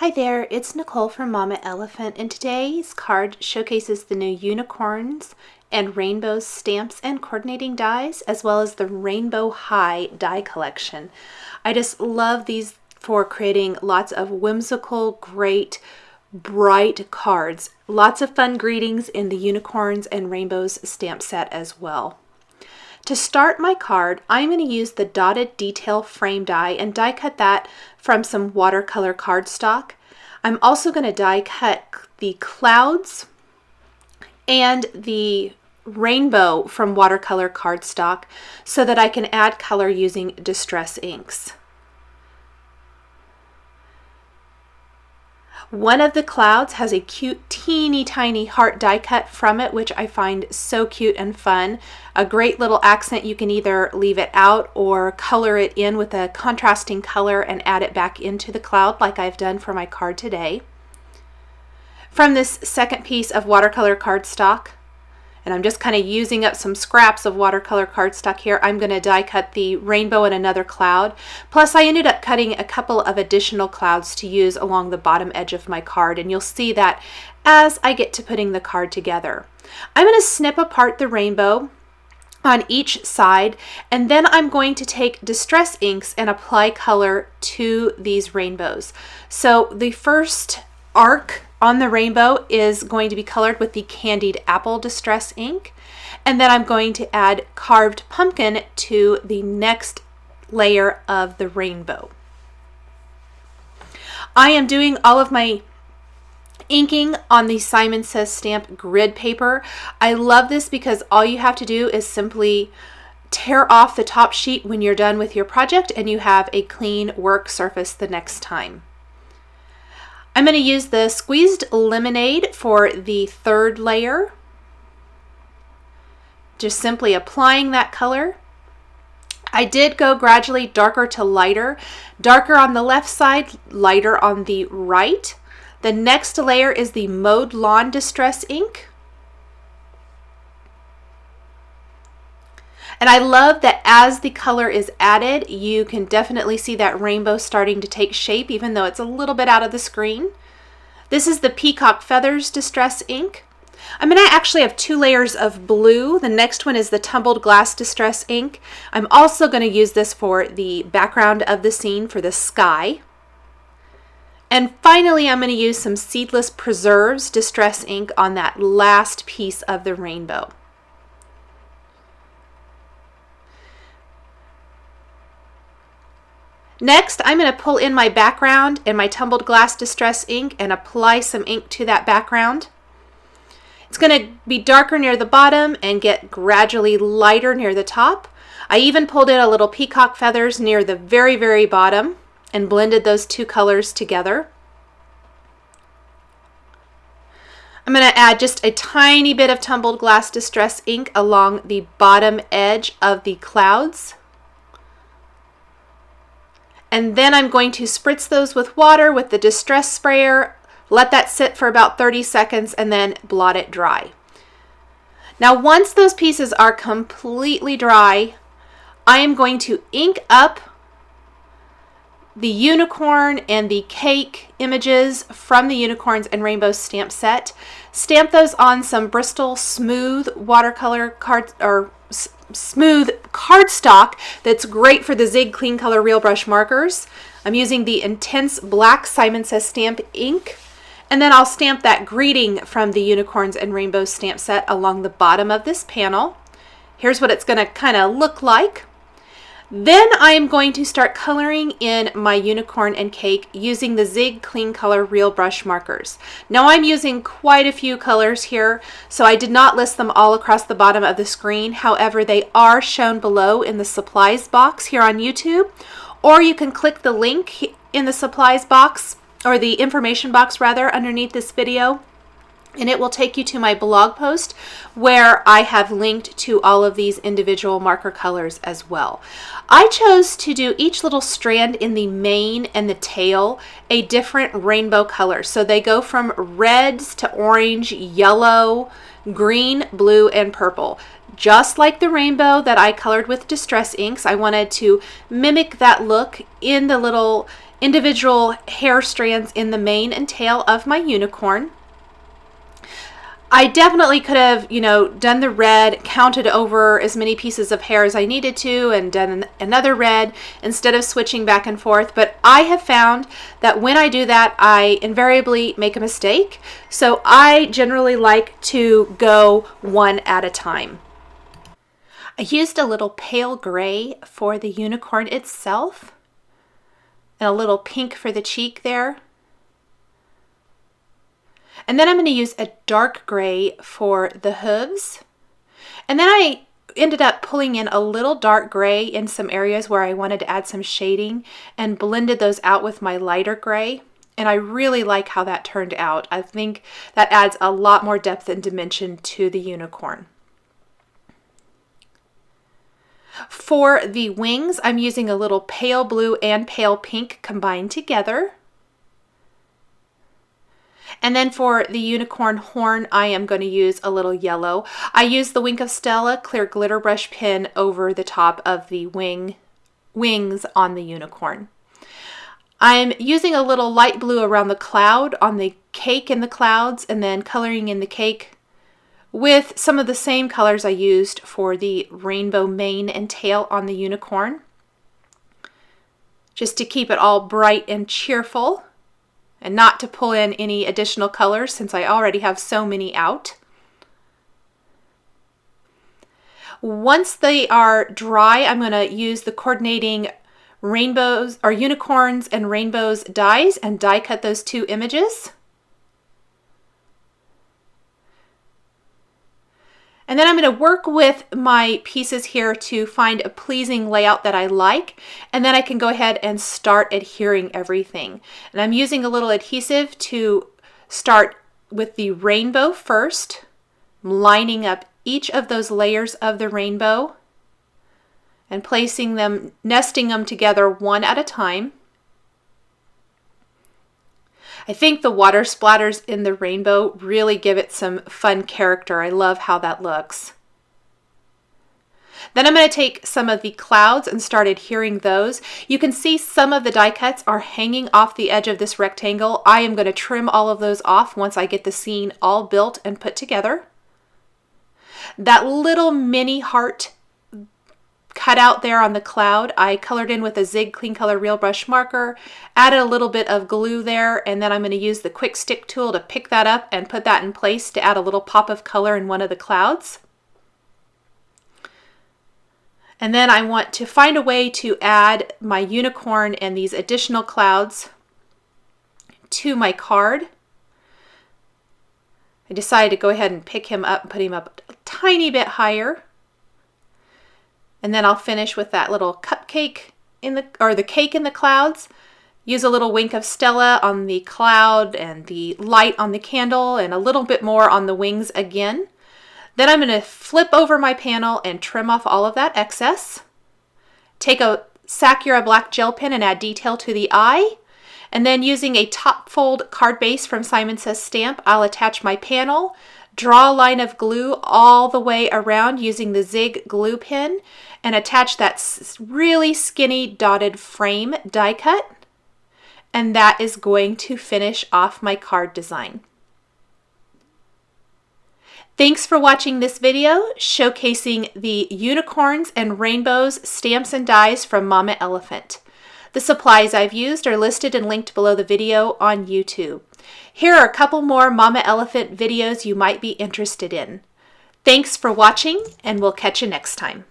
Hi there, it's Nicole from Mama Elephant, and today's card showcases the new unicorns and rainbows stamps and coordinating dies, as well as the Rainbow High die collection. I just love these for creating lots of whimsical, great, bright cards. Lots of fun greetings in the unicorns and rainbows stamp set as well. To start my card, I'm going to use the dotted detail frame die and die cut that from some watercolor cardstock. I'm also going to die cut the clouds and the rainbow from watercolor cardstock so that I can add color using distress inks. One of the clouds has a cute teeny tiny heart die cut from it, which I find so cute and fun. A great little accent. You can either leave it out or color it in with a contrasting color and add it back into the cloud like I've done for my card today. From this second piece of watercolor cardstock, and I'm just kind of using up some scraps of watercolor cardstock here, I'm going to die cut the rainbow and another cloud. Plus I ended up cutting a couple of additional clouds to use along the bottom edge of my card, and you'll see that as I get to putting the card together. I'm going to snip apart the rainbow on each side, and then I'm going to take distress inks and apply color to these rainbows. So the first arc on the rainbow is going to be colored with the Candied Apple Distress ink, and then I'm going to add Carved Pumpkin to the next layer of the rainbow. I am doing all of my inking on the Simon Says stamp grid paper. I love this because all you have to do is simply tear off the top sheet when you're done with your project and you have a clean work surface the next time. I'm going to use the squeezed lemonade for the third layer. Just simply applying that color. I did go gradually darker to lighter. Darker on the left side, lighter on the right. The next layer is the Mowed Lawn Distress ink. And I love that as the color is added, you can definitely see that rainbow starting to take shape, even though it's a little bit out of the screen. This is the Peacock Feathers Distress ink. I'm going to actually have two layers of blue. The next one is the Tumbled Glass Distress ink. I'm also going to use this for the background of the scene for the sky. And finally, I'm going to use some Seedless Preserves Distress ink on that last piece of the rainbow. Next, I'm going to pull in my background and my Tumbled Glass Distress ink and apply some ink to that background. It's going to be darker near the bottom and get gradually lighter near the top. I even pulled in a little peacock feathers near the very, very bottom and blended those two colors together. I'm going to add just a tiny bit of Tumbled Glass Distress ink along the bottom edge of the clouds. And then I'm going to spritz those with water with the distress sprayer, let that sit for about 30 seconds, and then blot it dry. Now, once those pieces are completely dry, I am going to ink up the unicorn and the cake images from the Unicorns and Rainbows stamp set. Stamp those on some Bristol smooth watercolor smooth cardstock that's great for the Zig Clean Color Real Brush markers. I'm using the Intense Black Simon Says stamp ink, and then I'll stamp that greeting from the Unicorns and Rainbows stamp set along the bottom of this panel. Here's what it's going to kind of look like. Then I am going to start coloring in my unicorn and cake using the Zig Clean Color Real Brush markers. Now I'm using quite a few colors here, so I did not list them all across the bottom of the screen. However, they are shown below in the supplies box here on YouTube, or you can click the link in the supplies box, or the information box rather, underneath this video, and it will take you to my blog post where I have linked to all of these individual marker colors as well. I chose to do each little strand in the mane and the tail a different rainbow color. So they go from reds to orange, yellow, green, blue, and purple. Just like the rainbow that I colored with distress inks, I wanted to mimic that look in the little individual hair strands in the mane and tail of my unicorn. I definitely could have, done the red, counted over as many pieces of hair as I needed to, and done another red instead of switching back and forth. But I have found that when I do that, I invariably make a mistake. So I generally like to go one at a time. I used a little pale gray for the unicorn itself, and a little pink for the cheek there. And then I'm going to use a dark gray for the hooves. And then I ended up pulling in a little dark gray in some areas where I wanted to add some shading and blended those out with my lighter gray. And I really like how that turned out. I think that adds a lot more depth and dimension to the unicorn. For the wings, I'm using a little pale blue and pale pink combined together. And then for the unicorn horn, I am going to use a little yellow. I use the Wink of Stella clear glitter brush pen over the top of the wings on the unicorn. I'm using a little light blue around the cloud on the cake in the clouds, and then coloring in the cake with some of the same colors I used for the rainbow mane and tail on the unicorn, just to keep it all bright and cheerful, and not to pull in any additional colors since I already have so many out. Once they are dry, I'm going to use the coordinating rainbows or unicorns and rainbows dies and die cut those two images. And then I'm going to work with my pieces here to find a pleasing layout that I like, and then I can go ahead and start adhering everything. And I'm using a little adhesive to start with the rainbow first, lining up each of those layers of the rainbow and placing them, nesting them together one at a time. I think the water splatters in the rainbow really give it some fun character. I love how that looks. Then I'm going to take some of the clouds and start adhering those. You can see some of the die cuts are hanging off the edge of this rectangle. I am going to trim all of those off once I get the scene all built and put together. That little mini heart cut out there on the cloud, I colored in with a Zig Clean Color Real Brush marker, added a little bit of glue there, and then I'm going to use the quick stick tool to pick that up and put that in place to add a little pop of color in one of the clouds. And then I want to find a way to add my unicorn and these additional clouds to my card. I decided to go ahead and pick him up and put him up a tiny bit higher. And then I'll finish with that little cupcake the cake in the clouds. Use a little Wink of Stella on the cloud and the light on the candle and a little bit more on the wings again. Then I'm going to flip over my panel and trim off all of that excess. Take a Sakura black gel pen and add detail to the eye. And then using a top fold card base from Simon Says Stamp, I'll attach my panel, draw a line of glue all the way around using the Zig glue pen, and attach that really skinny dotted frame die cut. And that is going to finish off my card design. Thanks for watching this video showcasing the unicorns and rainbows stamps and dies from Mama Elephant. The supplies I've used are listed and linked below the video on YouTube. Here are a couple more Mama Elephant videos you might be interested in. Thanks for watching, and we'll catch you next time.